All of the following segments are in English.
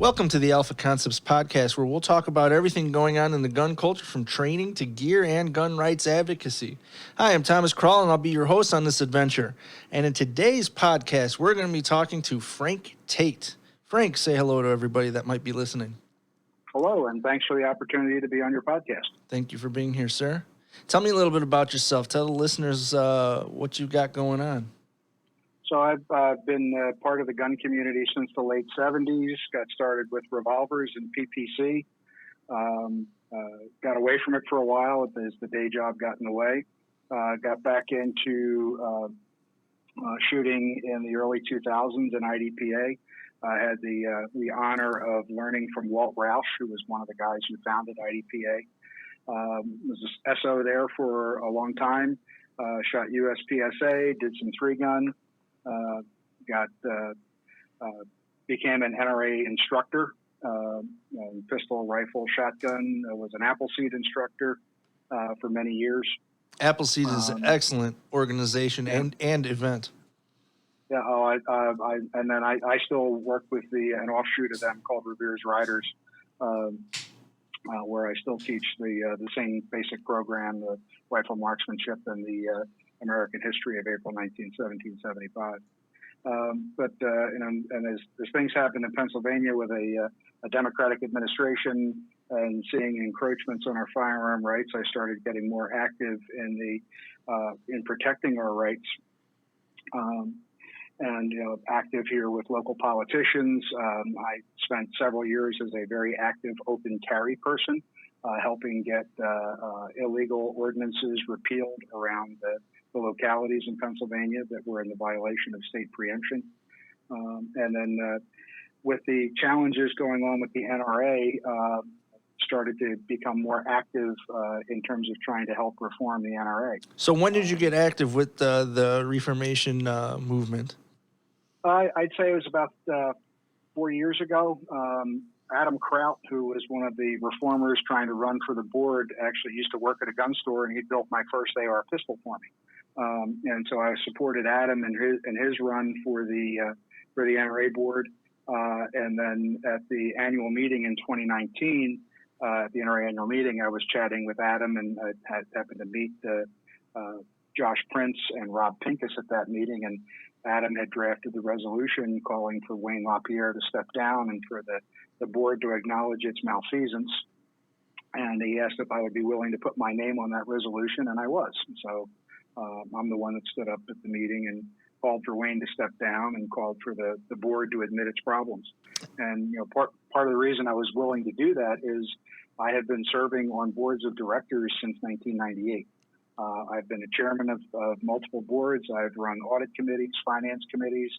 Welcome to the Alpha Koncepts podcast, where we'll talk about everything going on in the gun culture, from training to gear and gun rights advocacy. Hi, I'm Thomas Krall, and I'll be your host on this adventure. And in today's podcast, we're going to be talking to Frank Tait. Frank, say hello to everybody that might be listening. Hello, and thanks for the opportunity to be on your podcast. Thank you for being here, sir. Tell me a little bit about yourself. Tell the listeners what you've got going on. So I've been part of the gun community since the late 70s, got started with revolvers and PPC, got away from it for a while as the day job got in the way, got back into shooting in the early 2000s in IDPA. I had the honor of learning from Walt Roush, who was one of the guys who founded IDPA. Was a SO there for a long time, shot USPSA, did some three-gun, became an NRA instructor, pistol, rifle, shotgun. Was an Appleseed instructor for many years. Appleseed is an excellent organization and event. Yeah. And then I still work with an offshoot of them called Revere's Riders, where I still teach the same basic program, the rifle marksmanship and the American history of April 1775. And as things happen in Pennsylvania with a Democratic administration and seeing encroachments on our firearm rights, I started getting more active in protecting our rights. And active here with local politicians. I spent several years as a very active open carry person, helping get illegal ordinances repealed around the localities in Pennsylvania that were in the violation of state preemption. And then with the challenges going on with the NRA, started to become more active in terms of trying to help reform the NRA. So when did you get active with the Reformation movement? I'd say it was about 4 years ago. Adam Kraut, who was one of the reformers trying to run for the board, actually used to work at a gun store, and he built my first AR pistol for me. And so I supported Adam in his run for the NRA board. And then at the annual meeting in 2019, at the NRA annual meeting, I was chatting with Adam, and I happened to meet Josh Prince and Rob Pincus at that meeting, and Adam had drafted the resolution calling for Wayne LaPierre to step down and for the board to acknowledge its malfeasance. And he asked if I would be willing to put my name on that resolution, and I was. So I'm the one that stood up at the meeting and called for Wayne to step down and called for the board to admit its problems. And part of the reason I was willing to do that is I had been serving on boards of directors since 1998. I've been a chairman of multiple boards. I've run audit committees, finance committees,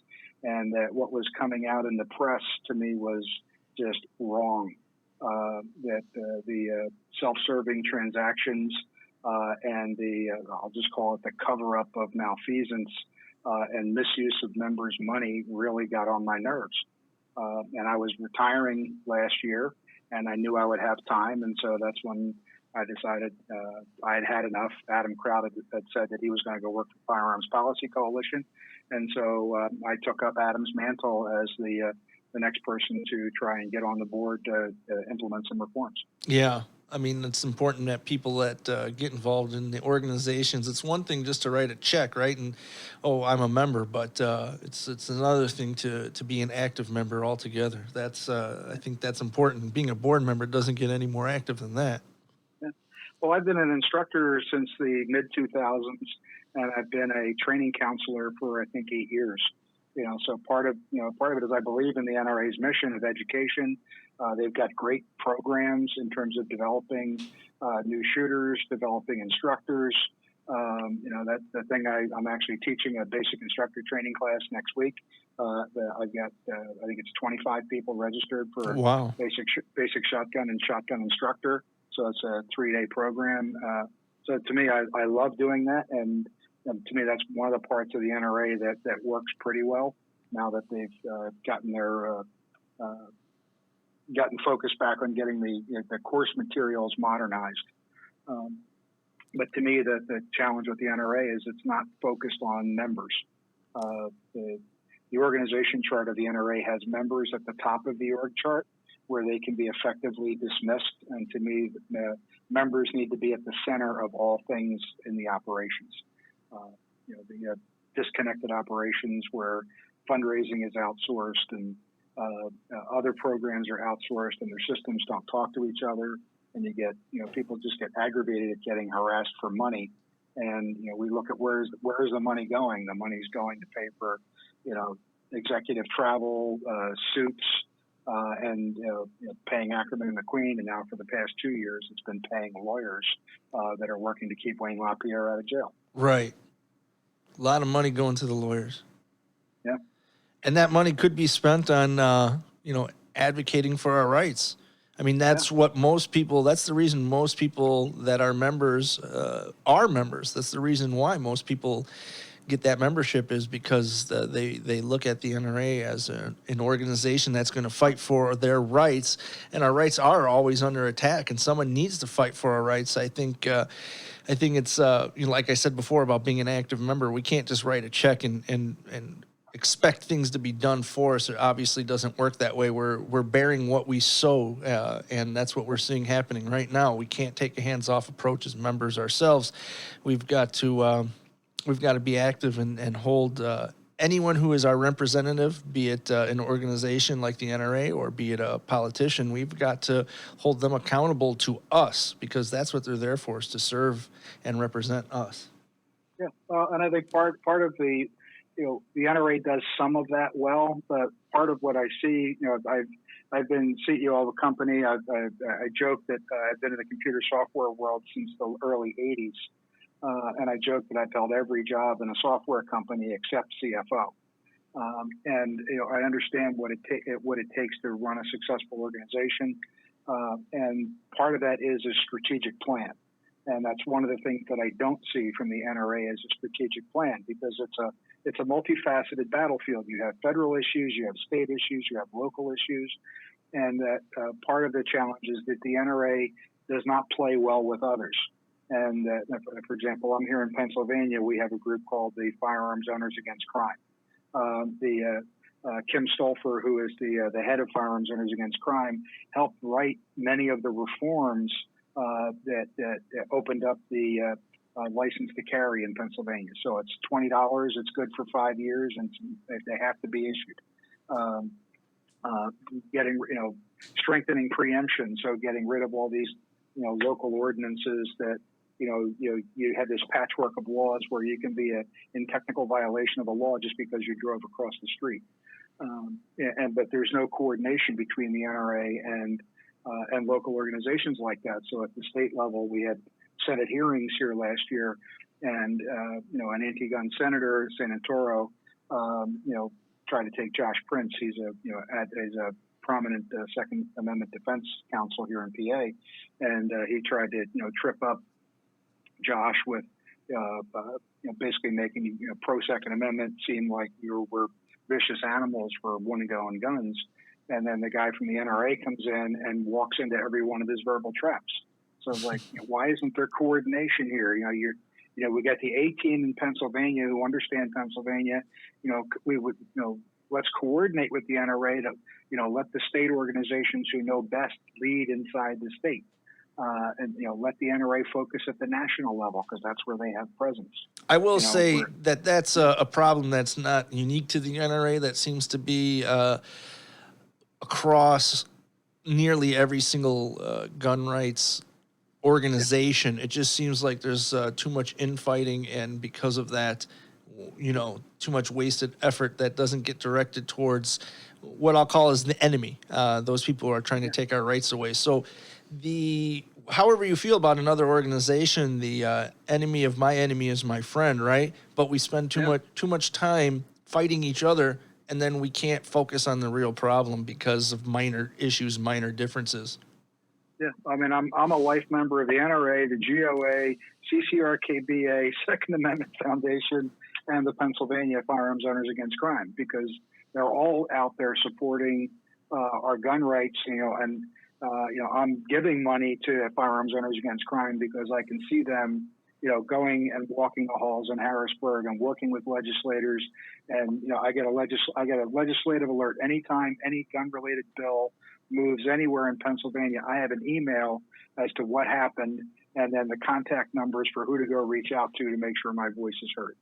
and what was coming out in the press to me was just wrong. That the self-serving transactions and I'll just call it the cover-up of malfeasance and misuse of members' money really got on my nerves. And I was retiring last year, and I knew I would have time, and so that's when I decided I had had enough. Adam Kraut had said that he was going to go work for Firearms Policy Coalition, and so I took up Adam's mantle as the next person to try and get on the board to implement some reforms. Yeah. I mean, it's important that people that get involved in the organizations, it's one thing just to write a check, right? And, I'm a member, but it's another thing to be an active member altogether. That's I think that's important. Being a board member doesn't get any more active than that. Yeah. Well, I've been an instructor since the mid-2000s, and I've been a training counselor for, I think, 8 years. So part of it is I believe in the NRA's mission of education. They've got great programs in terms of developing new shooters, developing instructors. That's the thing. I'm actually teaching a basic instructor training class next week. I've got I think it's 25 people registered for basic shotgun and shotgun instructor. So it's a 3-day program. So to me, I love doing that, and to me, that's one of the parts of the NRA that works pretty well now that they've gotten focused back on getting the course materials modernized. But to me, the challenge with the NRA is it's not focused on members. the organization chart of the NRA has members at the top of the org chart where they can be effectively dismissed. And to me, the members need to be at the center of all things in the operations. The disconnected operations where fundraising is outsourced and other programs are outsourced and their systems don't talk to each other. And you get, people just get aggravated at getting harassed for money. And, we look at where's the money going? The money's going to pay for, executive travel, suits, and paying Ackerman and McQueen. And now for the past 2 years, it's been paying lawyers that are working to keep Wayne LaPierre out of jail. Right. A lot of money going to the lawyers. Yeah. And that money could be spent on, advocating for our rights. I mean, that's what most people, that's the reason most people that are members are members. That's the reason why most people get that membership is because they look at the NRA as an organization that's going to fight for their rights. And our rights are always under attack, and someone needs to fight for our rights. I think it's, like I said before about being an active member, we can't just write a check and expect things to be done for us. It obviously doesn't work that way. We're bearing what we sow, and that's what we're seeing happening right now. We can't take a hands-off approach as members ourselves. We've got to be active and hold anyone who is our representative, be it an organization like the NRA or be it a politician. We've got to hold them accountable to us because that's what they're there for, is to serve and represent us. Yeah, and I think part of the the NRA does some of that well, but part of what I see, I've been CEO of a company. I joke that I've been in the computer software world since the early 80s. And I joke that I've held every job in a software company except CFO. And I understand what it takes to run a successful organization. And part of that is a strategic plan. And that's one of the things that I don't see from the NRA as a strategic plan, because it's a multifaceted battlefield. You have federal issues, you have state issues, you have local issues, and that part of the challenge is that the NRA does not play well with others. And for example, I'm here in Pennsylvania. We have a group called the Firearms Owners Against Crime. Kim Stolfer, who is the head of Firearms Owners Against Crime, helped write many of the reforms that opened up the license to carry in Pennsylvania. So it's $20. It's good for 5 years, and they have to be issued. Strengthening preemption, so getting rid of all these local ordinances that you had this patchwork of laws where you can be in technical violation of a law just because you drove across the street. But there's no coordination between the NRA and local organizations like that. So at the state level, we had Senate hearings here last year, and an anti-gun senator, Senatoro, tried to take Josh Prince. He's a prominent Second Amendment defense counsel here in PA, and he tried to trip up Josh with basically making pro Second Amendment seem like we're vicious animals for wanting to own guns. And then the guy from the NRA comes in and walks into every one of his verbal traps. So it's like, why isn't there coordination here? We got the 18 in Pennsylvania who understand Pennsylvania. We would, let's coordinate with the NRA to, let the state organizations who know best lead inside the state. And let the NRA focus at the national level because that's where they have presence. I will say that's a problem that's not unique to the NRA. That seems to be across nearly every single gun rights organization. It just seems like there's too much infighting, and because of that, too much wasted effort that doesn't get directed towards what I'll call as the enemy. Those people who are trying to take our rights away. So however you feel about another organization, the enemy of my enemy is my friend, right? But we spend too much time fighting each other, and then we can't focus on the real problem because of minor issues, minor differences. Yeah, I mean, I'm a life member of the NRA, the GOA, CCRKBA, Second Amendment Foundation, and the Pennsylvania Firearms Owners Against Crime, because they're all out there supporting our gun rights, I'm giving money to Firearms Owners Against Crime because I can see them going and walking the halls in Harrisburg and working with legislators. And, I get a legislative alert anytime any gun-related bill moves anywhere in Pennsylvania. I have an email as to what happened and then the contact numbers for who to go reach out to make sure my voice is heard.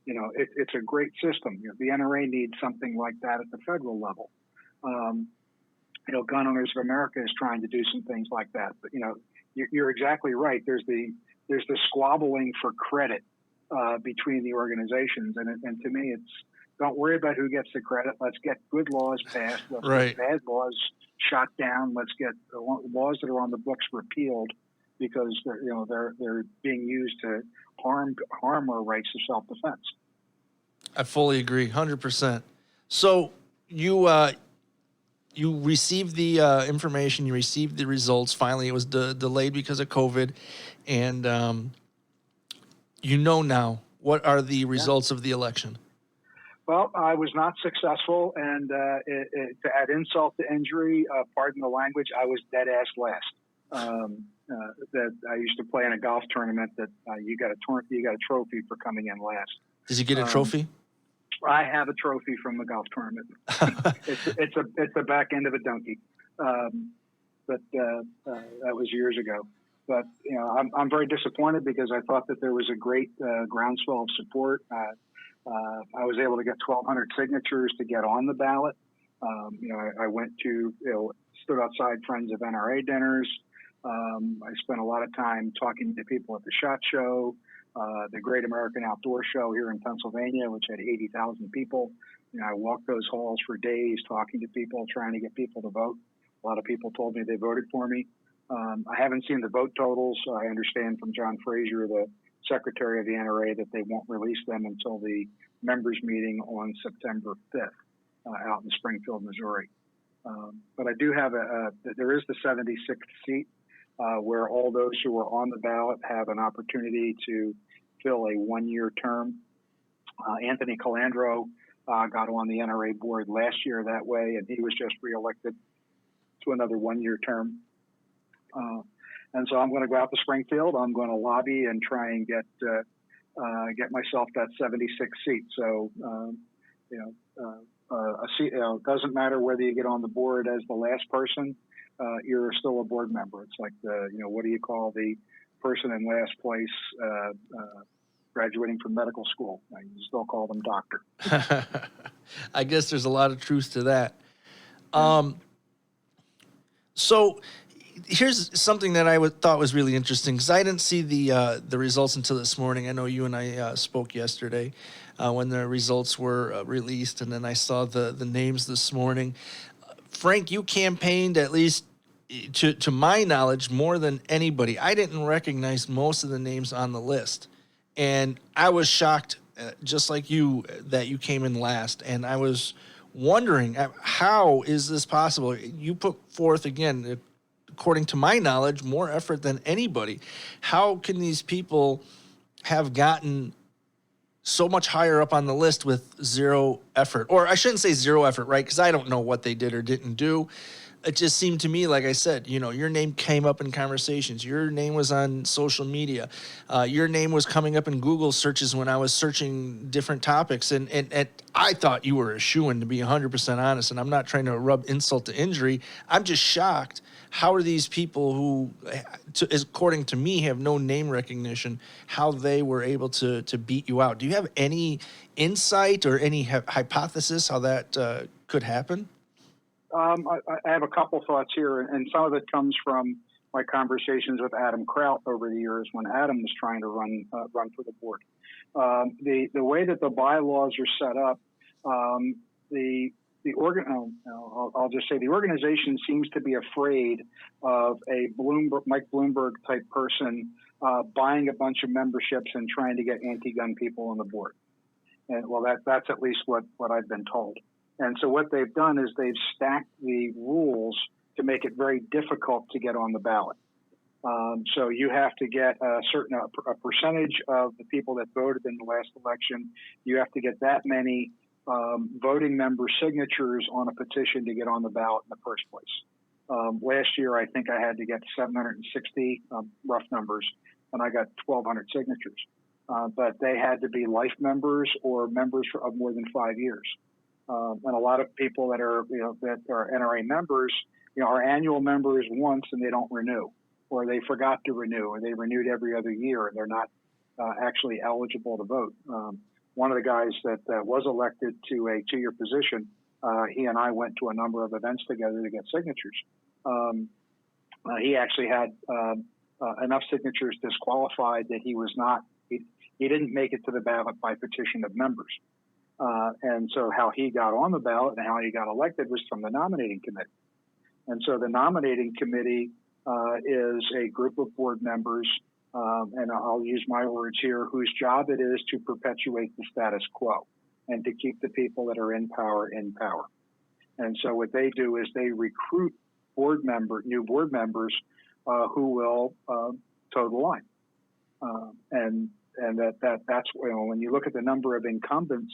It's a great system. The NRA needs something like that at the federal level. Gun Owners of America is trying to do some things like that. But, you're exactly right. There's the squabbling for credit between the organizations. And to me, it's don't worry about who gets the credit. Let's get good laws passed. Let's get bad laws shot down. Let's get the laws that are on the books repealed because they're being used to harm our rights to self-defense. I fully agree, 100%. So you received the information, you received the results. Finally, it was delayed because of COVID, and now what are the results of the election? Well, I was not successful, and to add insult to injury, pardon the language, I was dead ass last. That I used to play in a golf tournament that you got a trophy for coming in last. Did you get a trophy? I have a trophy from the golf tournament. it's the back end of a donkey, but that was years ago. But I'm very disappointed because I thought that there was a great groundswell of support. I was able to get 1,200 signatures to get on the ballot. I went to stood outside Friends of NRA dinners. I spent a lot of time talking to people at the SHOT Show. The Great American Outdoor Show here in Pennsylvania, which had 80,000 people. I walked those halls for days talking to people, trying to get people to vote. A lot of people told me they voted for me. I haven't seen the vote totals. I understand from John Frazier, the secretary of the NRA, that they won't release them until the members meeting on September 5th out in Springfield, Missouri. But I do have there is the 76th seat where all those who are on the ballot have an opportunity to fill a one-year term. Anthony Calandro got on the NRA board last year that way, and he was just reelected to another one-year term. And so I'm going to go out to Springfield. I'm going to lobby and try and get myself that 76th seat. So, a seat, it doesn't matter whether you get on the board as the last person. You're still a board member. It's like what do you call the person in last place graduating from medical school? You still call them doctor. I guess there's a lot of truth to that. So here's something that I thought was really interesting because I didn't see the results until this morning. I know you and I spoke yesterday when the results were released, and then I saw the names this morning. Frank, you campaigned, at least to my knowledge, more than anybody. I didn't recognize most of the names on the list, and I was shocked, just like you, that you came in last. And I was wondering, how is this possible? You put forth, again, according to my knowledge, more effort than anybody. How can these people have gotten so much higher up on the list with zero effort? Or I shouldn't say zero effort, right? Because I don't know what they did or didn't do. It just seemed to me, like I said, your name came up in conversations. Your name was on social media. Your name was coming up in Google searches when I was searching different topics. And I thought you were a shoo-in, to be 100% honest. And I'm not trying to rub insult to injury. I'm just shocked. How are these people who, according to me, have no name recognition, how they were able to beat you out? Do you have any insight or any hypothesis how that could happen? I have a couple thoughts here, and some of it comes from my conversations with Adam Kraut over the years when Adam was trying to run for the board. The way that the bylaws are set up, I'll just say the organization seems to be afraid of a Mike Bloomberg type person buying a bunch of memberships and trying to get anti-gun people on the board. And that's at least what I've been told. And so what they've done is they've stacked the rules to make it very difficult to get on the ballot. So you have to get a percentage of the people that voted in the last election. You have to get that many voting member signatures on a petition to get on the ballot in the first place. Last year, I think I had to get 760 rough numbers and I got 1,200 signatures. But they had to be life members or members of more than 5 years. And a lot of people that are NRA members, are annual members once and they don't renew, or they forgot to renew, or they renewed every other year and they're not actually eligible to vote. One of the guys that was elected to a 2-year position, he and I went to a number of events together to get signatures. He actually had enough signatures disqualified that he didn't make it to the ballot by petition of members. And so how he got on the ballot and how he got elected was from the nominating committee. And so the nominating committee is a group of board members, and I'll use my words here, whose job it is to perpetuate the status quo and to keep the people that are in power in power. And so what they do is they recruit new board members who will toe the line. And that's when you look at the number of incumbents,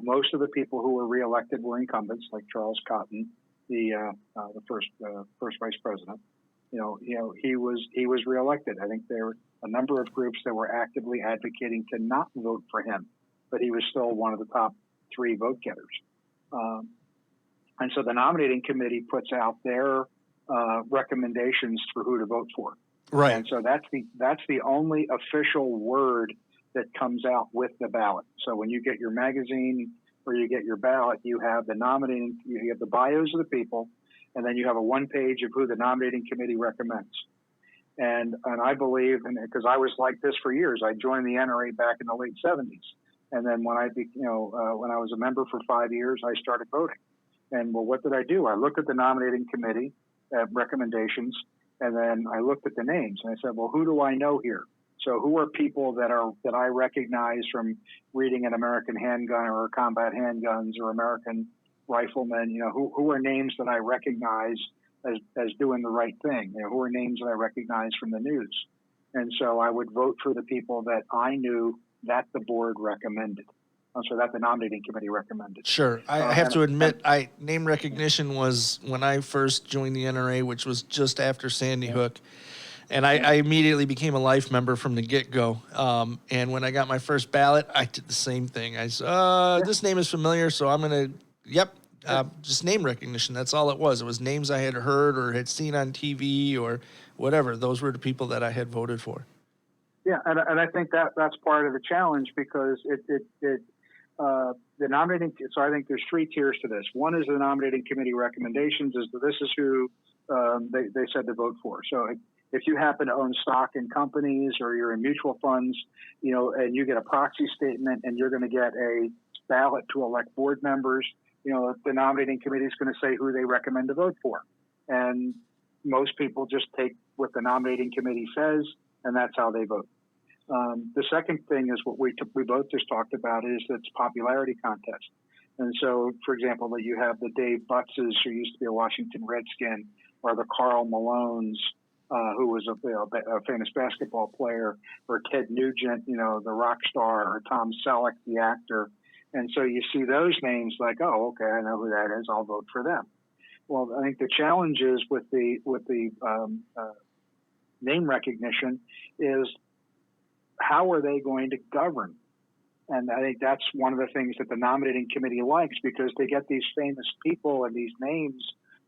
most of the people who were reelected were incumbents, like Charles Cotton, the first vice president. He was reelected. I think there were a number of groups that were actively advocating to not vote for him, but he was still one of the top 3 vote getters. And so the nominating committee puts out their recommendations for who to vote for. Right. And so that's the only official word that comes out with the ballot. So when you get your magazine or you get your ballot, you have you have the bios of the people, and then you have a 1-page of who the nominating committee recommends. And I believe, and because I was like this for years, I joined the NRA back in the late 70s, and then when I was a member for 5 years, I started voting. And well, what did I do? I looked at the nominating committee recommendations, and then I looked at the names, and I said, well, who do I know here? So who are people that I recognize from reading an American Handgun or Combat Handguns or American Rifleman? Who are names that I recognize as doing the right thing? Who are names that I recognize from the news? And so I would vote for the people that I knew that the board recommended. So that the nominating committee recommended. Sure. I have to admit, name recognition was when I first joined the NRA, which was just after Sandy Hook. And I immediately became a life member from the get-go. And when I got my first ballot, I did the same thing. I said, this name is familiar, so I'm going to, just name recognition. That's all it was. It was names I had heard or had seen on TV or whatever. Those were the people that I had voted for. Yeah, and I think that's part of the challenge because the nominating. So I think there's 3 tiers to this. One is the nominating committee recommendations. This is who they said to vote for. So if you happen to own stock in companies or you're in mutual funds, and you get a proxy statement and you're going to get a ballot to elect board members, the nominating committee is going to say who they recommend to vote for. And most people just take what the nominating committee says, and that's how they vote. The second thing is what we both just talked about is its popularity contest. And so, for example, that you have the Dave Butzes, who used to be a Washington Redskin, or the Karl Malones, who was a famous basketball player, or Ted Nugent, the rock star, or Tom Selleck, the actor. And so you see those names like, oh, okay, I know who that is. I'll vote for them. Well, I think the challenge is with the name recognition is how are they going to govern? And I think that's one of the things that the nominating committee likes, because they get these famous people and these names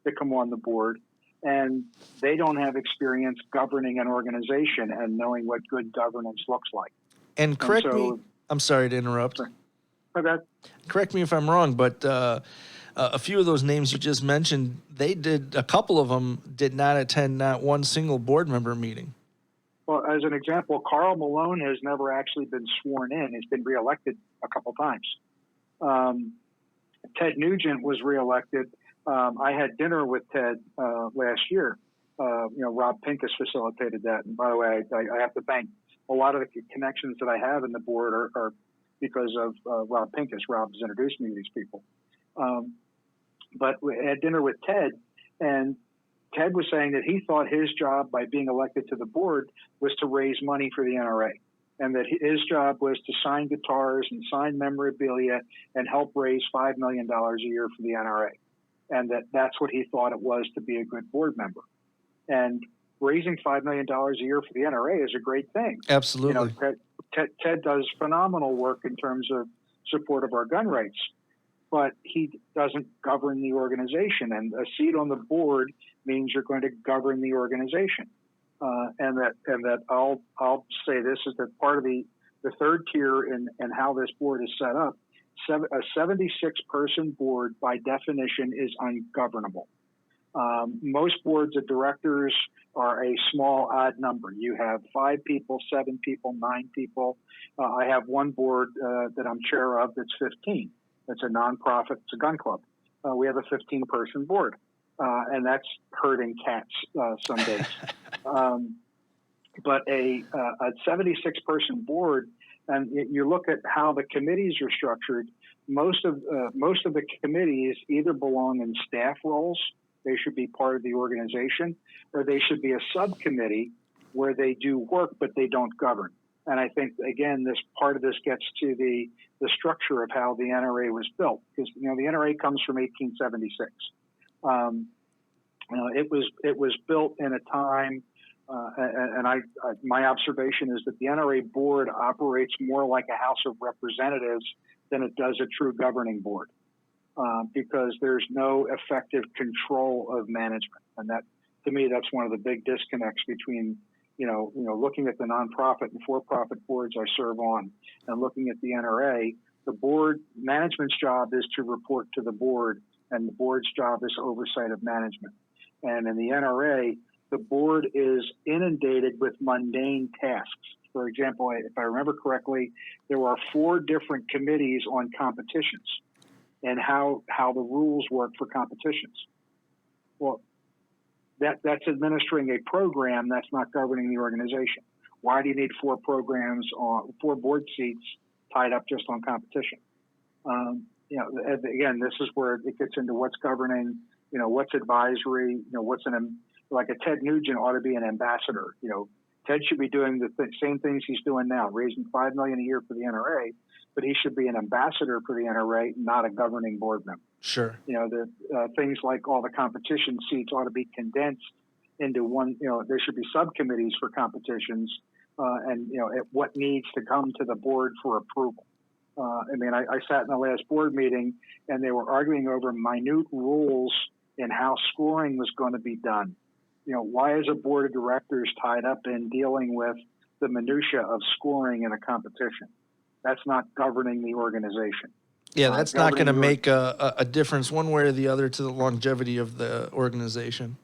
that come on the board, and they don't have experience governing an organization and knowing what good governance looks like. And correct me, I'm sorry to interrupt. Okay. Correct me if I'm wrong, but a few of those names you just mentioned, a couple of them did not attend not one single board member meeting. Well, as an example, Karl Malone has never actually been sworn in. He's been reelected a couple times. Ted Nugent was reelected. I had dinner with Ted last year. Rob Pincus facilitated that. And by the way, I have to thank a lot of the connections that I have in the board are because of Rob Pincus. Rob has introduced me to these people. But we had dinner with Ted, and Ted was saying that he thought his job by being elected to the board was to raise money for the NRA, and that his job was to sign guitars and sign memorabilia and help raise $5 million a year for the NRA, and that's what he thought it was to be a good board member. And raising $5 million a year for the NRA is a great thing. Absolutely. Ted does phenomenal work in terms of support of our gun rights, but he doesn't govern the organization. And a seat on the board means you're going to govern the organization. And that I'll say this is that part of the third tier in how this board is set up. A 76-person board by definition is ungovernable. Most boards of directors are a small, odd number. You have 5 people, 7 people, 9 people. I have one board that I'm chair of that's 15. It's a nonprofit. It's a gun club. We have a 15-person board, and that's herding cats some days. But a 76-person board, and you look at how the committees are structured. Most of the committees either belong in staff roles. They should be part of the organization, or they should be a subcommittee where they do work, but they don't govern. And I think, again, this part of this gets to the structure of how the NRA was built, because the NRA comes from 1876. It was built in a time, and my observation is that the NRA board operates more like a House of Representatives than it does a true governing board. Because there's no effective control of management, and that, to me, that's one of the big disconnects between, looking at the nonprofit and for-profit boards I serve on, and looking at the NRA. The board management's job is to report to the board, and the board's job is oversight of management. And in the NRA, the board is inundated with mundane tasks. For example, if I remember correctly, there are 4 different committees on competitions and how the rules work for competitions. Well, that's administering a program, that's not governing the organization. Why do you need 4 programs on 4 board seats tied up just on competition? Again, this is where it gets into what's governing, what's advisory, what's like a Ted Nugent ought to be an ambassador. Ted should be doing the same things he's doing now, raising $5 million a year for the NRA, but he should be an ambassador for the NRA, not a governing board member. Sure. The things like all the competition seats ought to be condensed into one. There should be subcommittees for competitions, and what needs to come to the board for approval. I sat in the last board meeting, and they were arguing over minute rules in how scoring was going to be done. Why is a board of directors tied up in dealing with the minutia of scoring in a competition? That's not governing the organization. Yeah, that's not going to make a difference one way or the other to the longevity of the organization.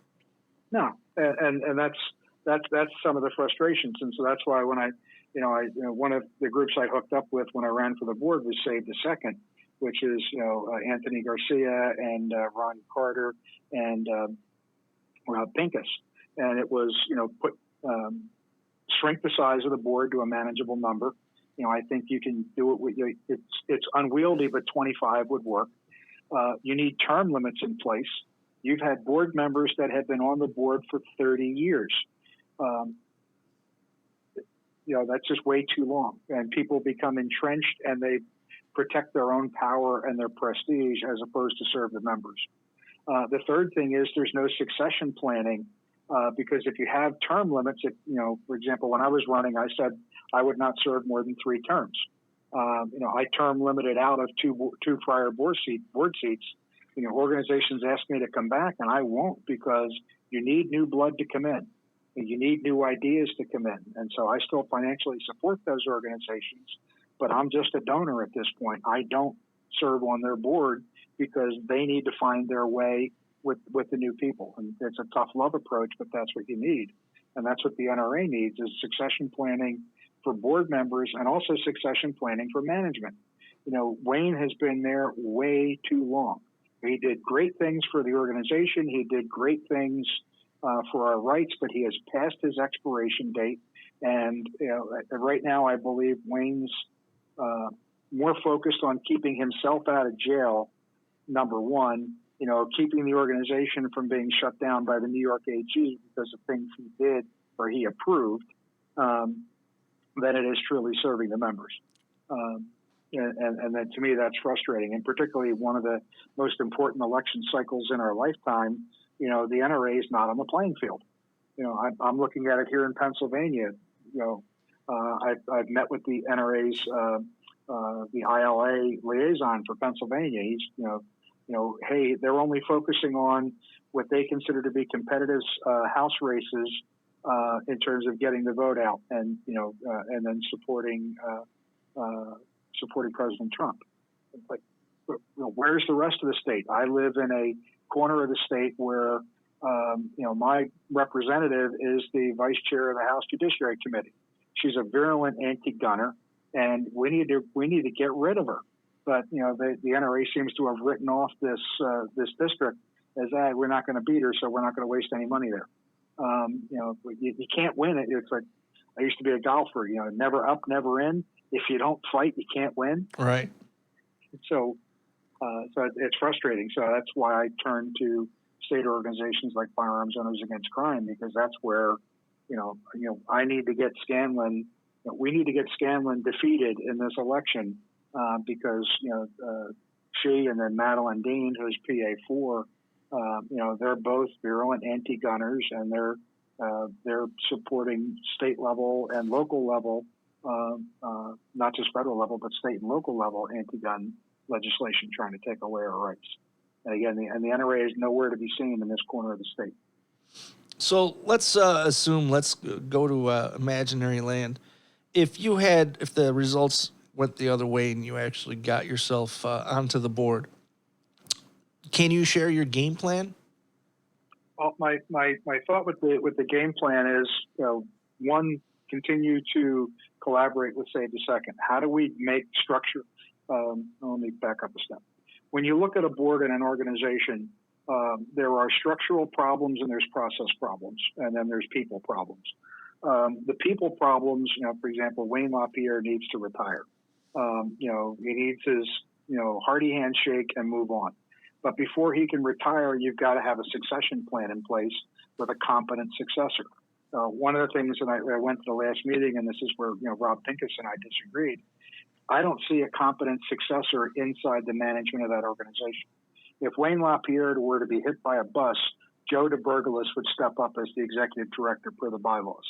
No, and that's some of the frustrations, and so that's why when I one of the groups I hooked up with when I ran for the board was Save the Second, which is Anthony Garcia and Ron Carter and Pincus, and it was shrink the size of the board to a manageable number. I think you can do it with it's unwieldy, but 25 would work. You need term limits in place. You've had board members that have been on the board for 30 years. That's just way too long, and people become entrenched and they protect their own power and their prestige as opposed to serve the members. The third thing is there's no succession planning, because if you have term limits, for example, when I was running, I said I would not serve more than 3 terms. I term limited out of two prior board seats. Organizations ask me to come back, and I won't, because you need new blood to come in. You need new ideas to come in. And so I still financially support those organizations, but I'm just a donor at this point. I don't serve on their board because they need to find their way with the new people. And it's a tough love approach, but that's what you need. And that's what the NRA needs, is succession planning for board members and also succession planning for management. Wayne has been there way too long. He did great things for the organization. He did great things for our rights, but he has passed his expiration date. And right now, I believe Wayne's more focused on keeping himself out of jail, number one, keeping the organization from being shut down by the New York AG because of things he did or he approved, than it is truly serving the members. And that, to me, that's frustrating. And particularly one of the most important election cycles in our lifetime, the NRA is not on the playing field. I'm looking at it here in Pennsylvania. I've met with the NRA's the ILA liaison for Pennsylvania. He's hey, they're only focusing on what they consider to be competitive House races in terms of getting the vote out, and and then supporting President Trump. Like, where's the rest of the state? I live in a corner of the state where my representative is the vice chair of the House Judiciary Committee. She's a virulent anti-gunner, and we need to get rid of her. But the NRA seems to have written off this district as we're not going to beat her, so we're not going to waste any money there. You can't win it. It's like I used to be a golfer. Never up, never in. If you don't fight, you can't win. Right. So it's frustrating. So that's why I turn to state organizations like Firearms Owners Against Crime, because that's where I need to get Scanlon. We need to get Scanlon defeated in this election because she and then Madeline Dean, who's PA4, they're both virulent anti-gunners, and they're supporting state level and local level, not just federal level, but state and local level anti-gun legislation trying to take away our rights. And again, the NRA is nowhere to be seen in this corner of the state. So let's assume, let's go to imaginary land. If the results went the other way and you actually got yourself onto the board, can you share your game plan? Well, my thought with the game plan is, one, continue to collaborate with Save the Second. How do we make structure? Let me back up a step. When you look at a board and an organization, there are structural problems and there's process problems, and then there's people problems. The people problems, for example, Wayne LaPierre needs to retire. He needs his, hearty handshake and move on. But before he can retire, you've got to have a succession plan in place with a competent successor. One of the things that I went to the last meeting, and this is where Rob Pincus and I disagreed. I don't see a competent successor inside the management of that organization. If Wayne LaPierre were to be hit by a bus, Joe DeBergalis would step up as the executive director per the bylaws.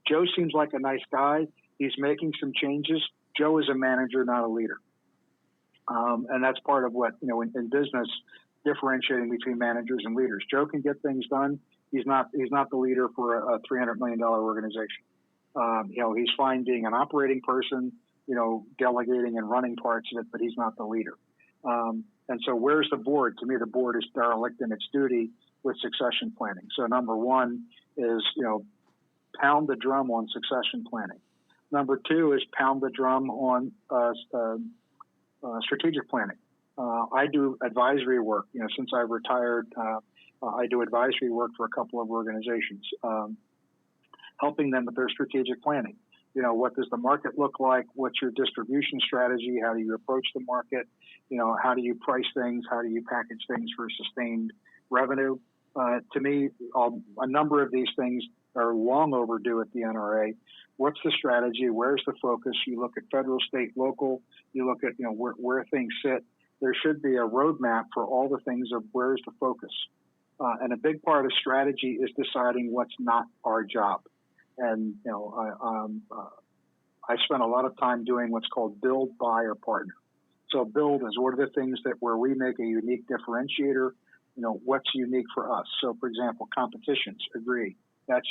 Joe seems like a nice guy. He's making some changes. Joe is a manager, not a leader. And that's part of what, in business, differentiating between managers and leaders. Joe can get things done. He's not the leader for a $300 million organization. He's fine being an operating person, delegating and running parts of it, but he's not the leader. And so where's the board? To me, the board is derelict in its duty with succession planning. So number one is, pound the drum on succession planning. Number two is pound the drum on strategic planning. I do advisory work. Since I retired, I do advisory work for a couple of organizations, helping them with their strategic planning. What does the market look like? What's your distribution strategy? How do you approach the market? How do you price things? How do you package things for sustained revenue? To me, a number of these things are long overdue at the NRA. What's the strategy? Where's the focus? You look at federal, state, local. You look at where things sit. There should be a roadmap for all the things of where's the focus. And a big part of strategy is deciding what's not our job. And I spent a lot of time doing what's called build, buy, or partner. So build is what are the things where we make a unique differentiator. What's unique for us. So for example, competitions, agree. That's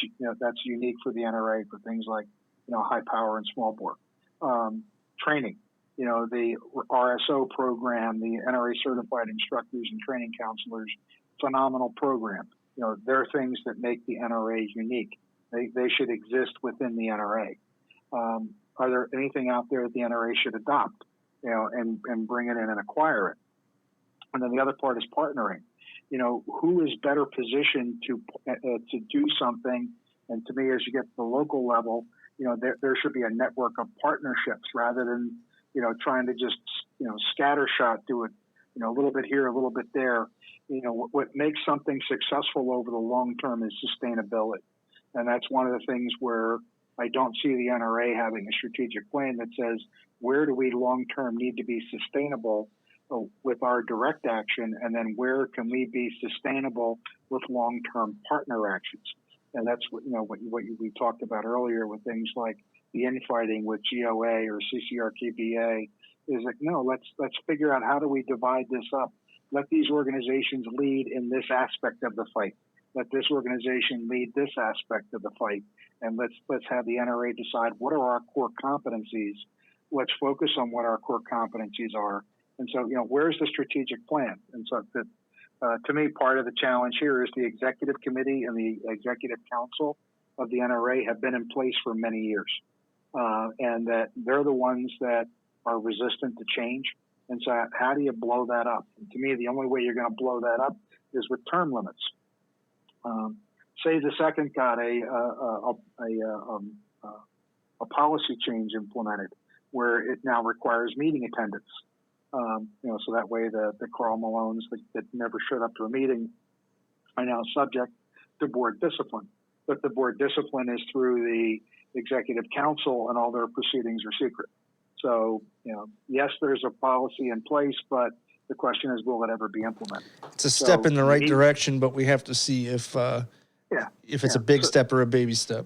unique for the NRA for things like high power and small bore. Training, the RSO program, the NRA certified instructors and training counselors, phenomenal program. They're things that make the NRA unique. They should exist within the NRA. Are there anything out there that the NRA should adopt, and bring it in and acquire it? And then the other part is partnering. Who is better positioned to do something? And to me, as you get to the local level, there should be a network of partnerships rather than, trying to just, scattershot, do it, a little bit here, a little bit there. What makes something successful over the long term is sustainability. And that's one of the things where I don't see the NRA having a strategic plan that says, where do we long term need to be sustainable with our direct action, and then where can we be sustainable with long-term partner actions? And that's what we talked about earlier with things like the infighting with GOA or CCRTBA. Is like, no, let's figure out how do we divide this up. Let these organizations lead in this aspect of the fight. Let this organization lead this aspect of the fight, and let's have the NRA decide what are our core competencies. Let's focus on what our core competencies are. And so, where's the strategic plan? And so, to me, part of the challenge here is the executive committee and the executive council of the NRA have been in place for many years, and that they're the ones that are resistant to change. And so, how do you blow that up? And to me, the only way you're going to blow that up is with term limits. Say the second got a policy change implemented where it now requires meeting attendance. So that way the Carl Malones that never showed up to a meeting are now subject to board discipline. But the board discipline is through the executive council, and all their proceedings are secret. So, yes, there's a policy in place, but the question is, will it ever be implemented? It's a step in the right direction, but we have to see if it's a big step or a baby step.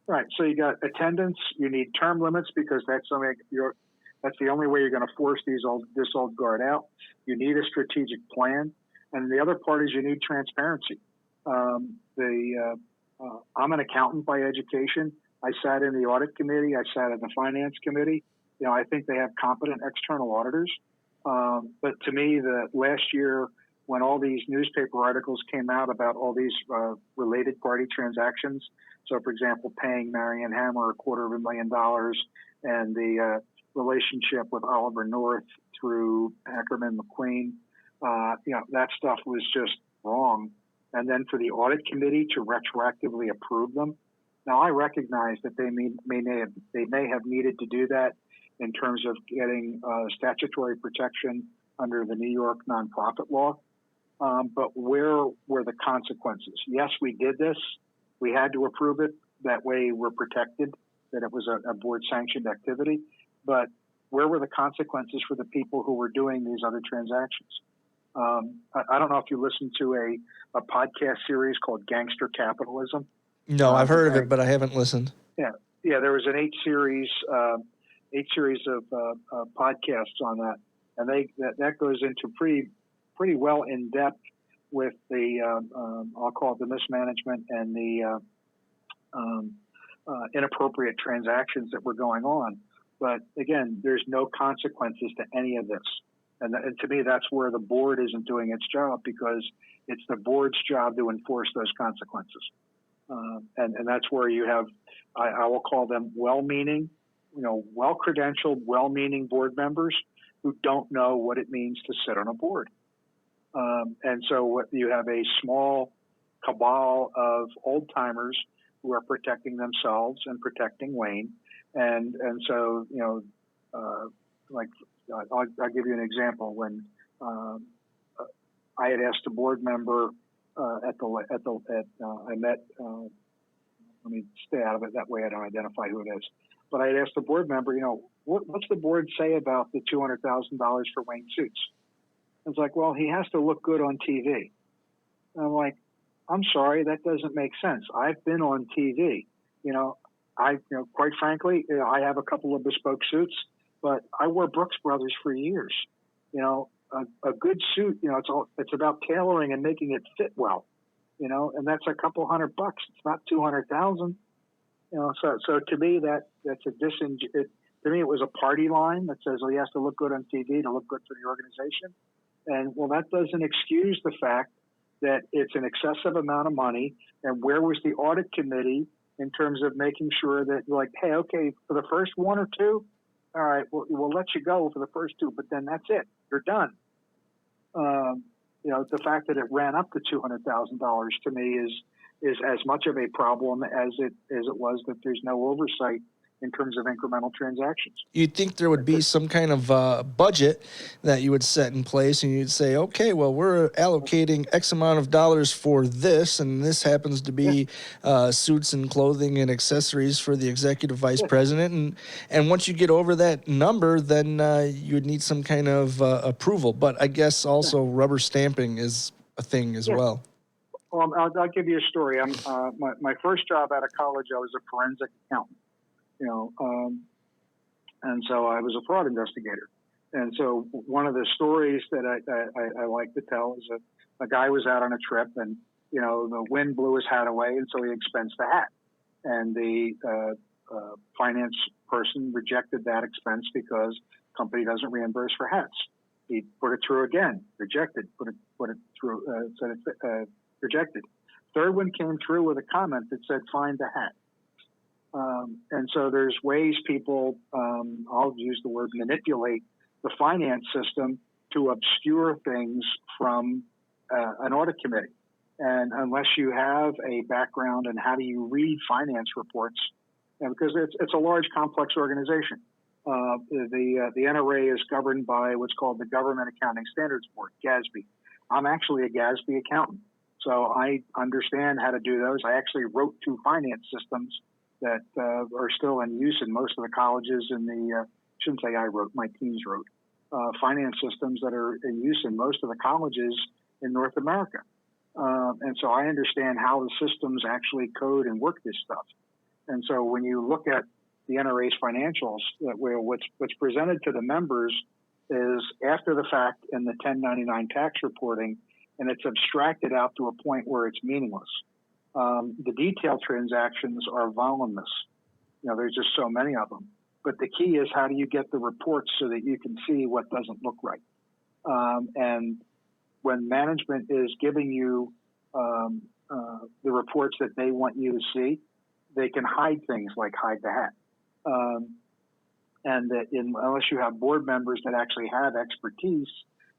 Right. So you got attendance. You need term limits because that's the only way you're going to force this old guard out. You need a strategic plan, and the other part is you need transparency. I'm an accountant by education. I sat in the audit committee. I sat in the finance committee. I think they have competent external auditors. But to me, the last year when all these newspaper articles came out about all these related party transactions, so for example, paying Marianne Hammer $250,000 and the relationship with Oliver North through Ackerman McQueen, that stuff was just wrong. And then for the audit committee to retroactively approve them. Now I recognize that they may have needed to do that in terms of getting statutory protection under the New York nonprofit law. But where were the consequences? Yes, we did this. We had to approve it. That way we're protected, that it was a board-sanctioned activity. But where were the consequences for the people who were doing these other transactions? I don't know if you listened to a podcast series called Gangster Capitalism. No, I've heard of it, but I haven't listened. Yeah. There was an 8 series of podcasts on that, and that goes into pretty well in depth with the I'll call it the mismanagement and the inappropriate transactions that were going on. But again, there's no consequences to any of this, and to me, that's where the board isn't doing its job, because it's the board's job to enforce those consequences, and that's where you have I will call them well-meaning, well-credentialed, well-meaning board members who don't know what it means to sit on a board. And so you have a small cabal of old-timers who are protecting themselves and protecting Wayne. And so, I'll give you an example. When I had asked a board member I met, let me stay out of it, that way I don't identify who it is. But I had asked the board member, what's the board say about the $200,000 for Wayne Suits? It's like, well, he has to look good on TV. And I'm like, I'm sorry, that doesn't make sense. I've been on TV. Quite frankly, I have a couple of bespoke suits, but I wore Brooks Brothers for years. A good suit, it's about tailoring and making it fit well, and that's a couple $100. It's not 200,000. So to me, that's a to me, it was a party line that says, he has to look good on TV to look good for the organization. And well, that doesn't excuse the fact that it's an excessive amount of money. And where was the audit committee in terms of making sure that you're like, hey, okay, for the first 1 or 2, all right, we'll let you go for the first 2, but then that's it. You're done. The fact that it ran up to $200,000 to me is as much of a problem as it was that there's no oversight in terms of incremental transactions. You'd think there would be some kind of budget that you would set in place, and you'd say, okay, well, we're allocating X amount of dollars for this, and this happens to be suits and clothing and accessories for the executive vice president. And once you get over that number, then you would need some kind of approval. But I guess also rubber stamping is a thing as well. Well, I'll give you a story. My first job out of college, I was a forensic accountant, and so I was a fraud investigator. And so one of the stories that I like to tell is a guy was out on a trip, and the wind blew his hat away, and so he expensed the hat. And the finance person rejected that expense because company doesn't reimburse for hats. He put it through again, rejected. Put it through, said it rejected. Third one came through with a comment that said, "Find the hat." And so there's ways people, I'll use the word manipulate the finance system to obscure things from an audit committee. And unless you have a background in how do you read finance reports, because it's a large, complex organization. The NRA is governed by what's called the Government Accounting Standards Board, GASB. I'm actually a GASB accountant, so I understand how to do those. I actually wrote 2 finance systems that are still in use in most of the colleges in the, shouldn't say I wrote, my teams wrote, finance systems that are in use in most of the colleges in North America. And so I understand how the systems actually code and work this stuff. And so when you look at the NRA's financials, what's presented to the members is after the fact in the 1099 tax reporting, and it's abstracted out to a point where it's meaningless. The detailed transactions are voluminous. There's just so many of them. But the key is how do you get the reports so that you can see what doesn't look right? And when management is giving you the reports that they want you to see, they can hide things like hide the hat. And that unless you have board members that actually have expertise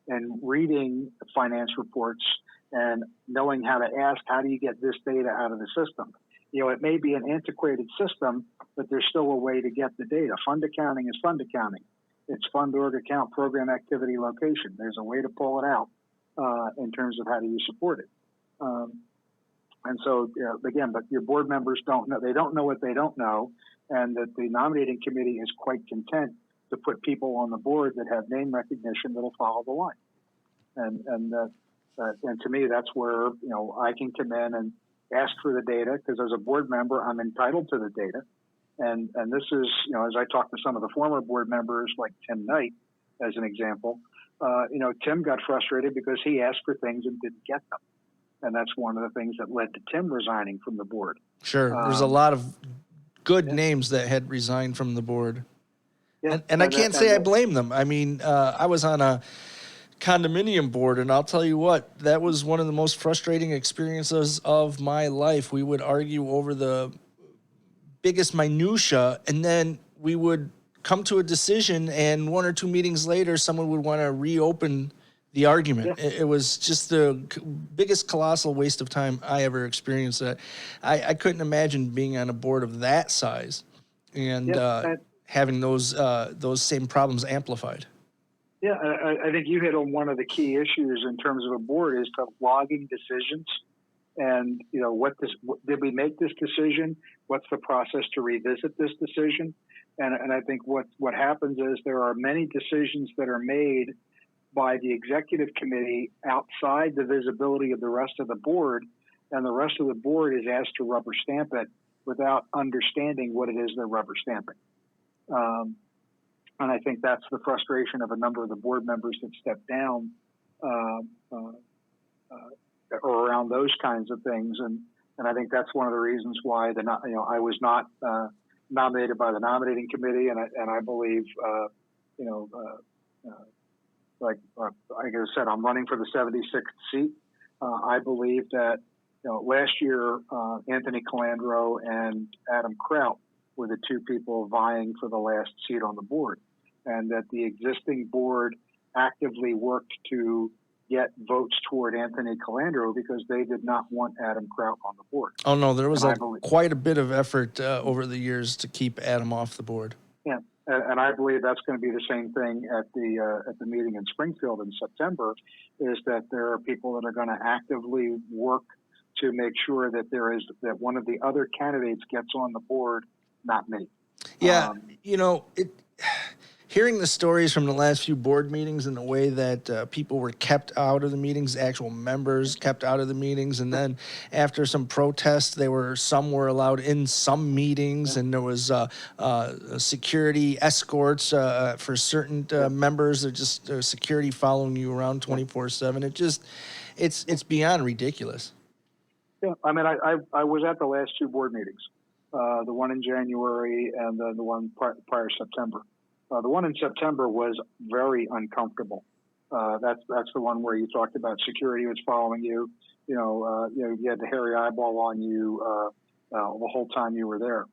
in reading finance reports and knowing how to ask, how do you get this data out of the system? It may be an antiquated system, but there's still a way to get the data. Fund accounting is fund accounting. It's fund org account program activity location. There's a way to pull it out in terms of how do you support it. And so, again, but your board members don't know. They don't know what they don't know, and that the nominating committee is quite content to put people on the board that have name recognition that'll follow the line. And to me, that's where I can come in and ask for the data, because as a board member, I'm entitled to the data. And this is, as I talk to some of the former board members, like Tim Knight, as an example, Tim got frustrated because he asked for things and didn't get them. And that's one of the things that led to Tim resigning from the board. Sure. There's a lot of good names that had resigned from the board. Yeah. And I can't say I blame them. I mean, I was on a condominium board, and I'll tell you what, that was one of the most frustrating experiences of my life. We would argue over the biggest minutia, and then we would come to a decision, and 1 or 2 meetings later, someone would want to reopen the argument. Yeah. It was just the biggest colossal waste of time I ever experienced. I couldn't imagine being on a board of that size and having those same problems amplified. Yeah, I think you hit on one of the key issues in terms of a board is to logging decisions. And, did we make this decision? What's the process to revisit this decision? And I think what happens is there are many decisions that are made by the executive committee outside the visibility of the rest of the board, and the rest of the board is asked to rubber stamp it without understanding what it is they're rubber stamping. And I think that's the frustration of a number of the board members that stepped down or around those kinds of things. And I think that's one of the reasons why I was not nominated by the nominating committee, and I believe like I said, I'm running for the 76th seat. I believe that last year Anthony Calandro and Adam Kraut were the 2 people vying for the last seat on the board, and that the existing board actively worked to get votes toward Anthony Calandro because they did not want Adam Kraut on the board. Oh no, there was quite a bit of effort over the years to keep Adam off the board. Yeah, and I believe that's going to be the same thing at the meeting in Springfield in September. Is that there are people that are going to actively work to make sure that that one of the other candidates gets on the board, not me. Yeah, hearing the stories from the last few board meetings and the way that people were kept out of the meetings, actual members kept out of the meetings, and then after some protests, some were allowed in some meetings, and there was security escorts for certain members. They're just security following you around 24/7. It's beyond ridiculous. Yeah, I mean, I was at the last two board meetings, the one in January and then the one prior September. The one in September was very uncomfortable. That's the one where you talked about security was following you. You had the hairy eyeball on you the whole time you were there.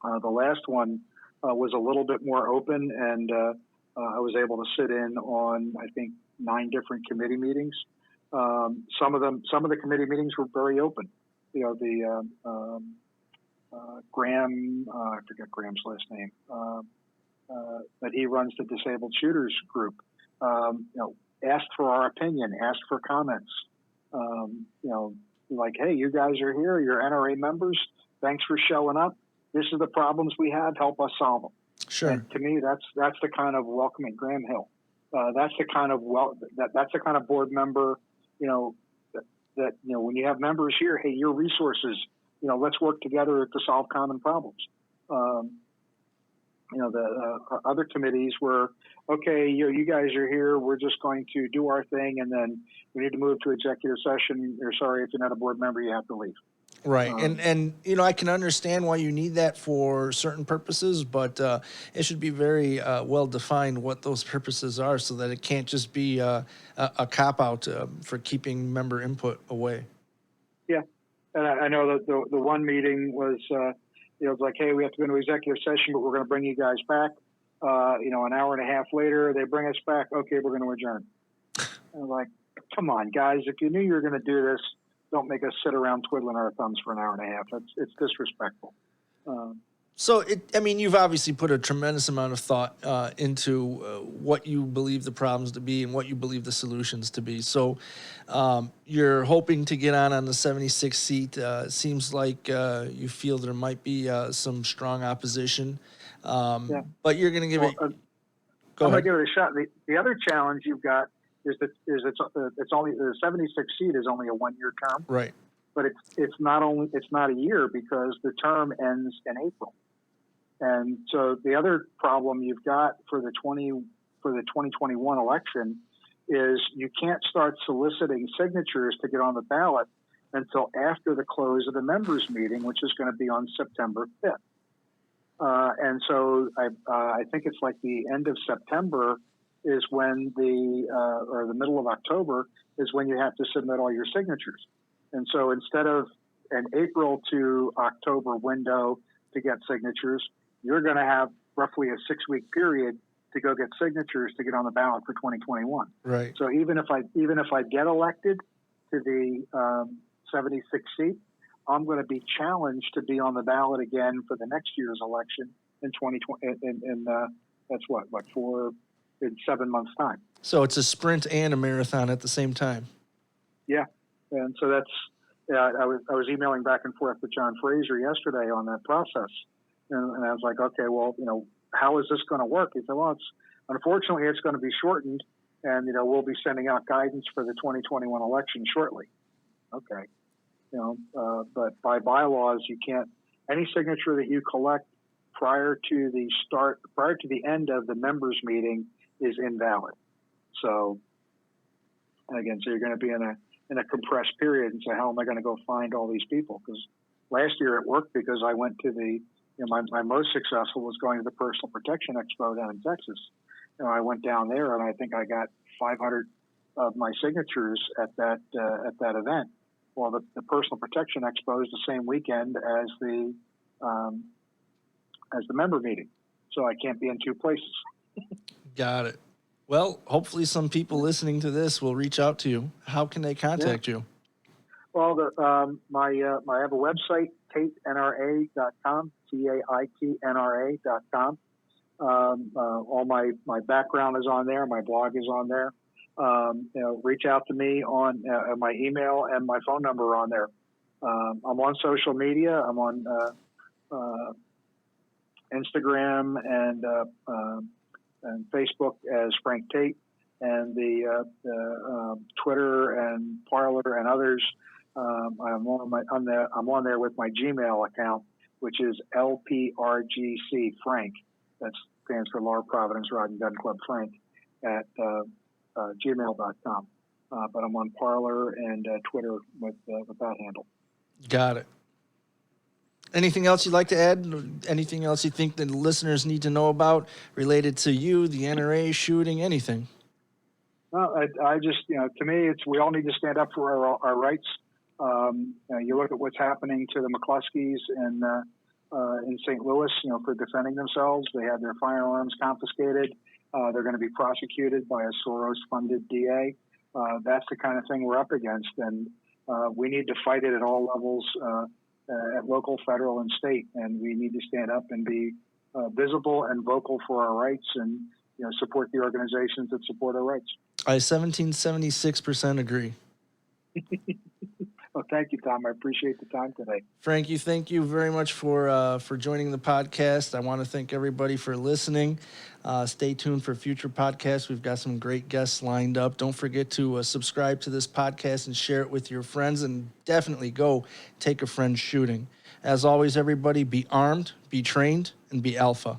The last one was a little bit more open, and I was able to sit in on, I think, 9 different committee meetings. Some of the committee meetings were very open. Graham, I forget Graham's last name, but he runs the Disabled Shooters Group. Asked for our opinion, asked for comments. Like, hey, you guys are here, you're NRA members. Thanks for showing up. This is the problems we have. Help us solve them. Sure. And to me, that's the kind of welcoming Graham Hill. That's the kind of that's the kind of board member. That when you have members here, hey, your resources. Let's work together to solve common problems. The other committees were, okay, you guys are here. We're just going to do our thing, and then we need to move to executive session. You're sorry, if you're not a board member, you have to leave. Right. And I can understand why you need that for certain purposes, but it should be very well defined what those purposes are, so that it can't just be a cop-out for keeping member input away. Yeah. And I know that the one meeting was, it's like, hey, we have to go into executive session, but we're going to bring you guys back. An hour and a half later, they bring us back. Okay, we're going to adjourn. And I'm like, come on, guys. If you knew you were going to do this, don't make us sit around twiddling our thumbs for an hour and a half. It's disrespectful. So, you've obviously put a tremendous amount of thought into what you believe the problems to be and what you believe the solutions to be. So, you're hoping to get on the 76th seat. Seems like you feel there might be some strong opposition, but you're going to give it. I'm going to give it a shot. The other challenge you've got is it's only the 76th seat is only a 1-year term, right? But it's not a year, because the term ends in April. And so the other problem you've got for the 2021 election is you can't start soliciting signatures to get on the ballot until after the close of the members' meeting, which is going to be on September 5th. And so I think it's like the end of September is when or the middle of October is when you have to submit all your signatures. And so instead of an April to October window to get signatures, you're going to have roughly a 6-week period to go get signatures to get on the ballot for 2021. Right. So even if I get elected to the 76th seat, I'm going to be challenged to be on the ballot again for the next year's election in 2020. That's in 7 months' time. So it's a sprint and a marathon at the same time. Yeah. And so I was emailing back and forth with John Fraser yesterday on that process. And I was like, okay, well, how is this going to work? He said, well, unfortunately, it's going to be shortened, and, we'll be sending out guidance for the 2021 election shortly. Okay. But by bylaws, you can't, any signature that you collect prior to the end of the members meeting is invalid. So again, you're going to be in a compressed period, and say, how am I going to go find all these people? Because last year it worked, because I went to my most successful was going to the Personal Protection Expo down in Texas. I went down there, and I think I got 500 of my signatures at that event. Well, the Personal Protection Expo is the same weekend as the member meeting, so I can't be in 2 places. Got it. Well, hopefully some people listening to this will reach out to you. How can they contact you? Well, I have a website, TaitNRA.com, TAITNRA.com. All my background is on there. My blog is on there. Reach out to me on my email and my phone number on there. I'm on social media. I'm on Instagram and and Facebook as Frank Tait, and the Twitter and Parler and others. I'm on there with my Gmail account, which is LPRGC Frank. That stands for Laura Providence Rod and Gun Club Frank at gmail.com. But I'm on Parler and Twitter with that handle. Got it. Anything else you'd like to add? Anything else you think the listeners need to know about related to you, the NRA, shooting, anything? Well, I just, to me, we all need to stand up for our rights. You look at what's happening to the McCluskeys in St. Louis, for defending themselves. They had their firearms confiscated. They're going to be prosecuted by a Soros-funded DA. That's the kind of thing we're up against, and we need to fight it at all levels, at local, federal, and state. And we need to stand up and be visible and vocal for our rights, and support the organizations that support our rights. I 1776% agree. Well, thank you, Tom. I appreciate the time today. Frank, thank you very much for joining the podcast. I want to thank everybody for listening. Stay tuned for future podcasts. We've got some great guests lined up. Don't forget to subscribe to this podcast and share it with your friends, and definitely go take a friend shooting. As always, everybody, be armed, be trained, and be alpha.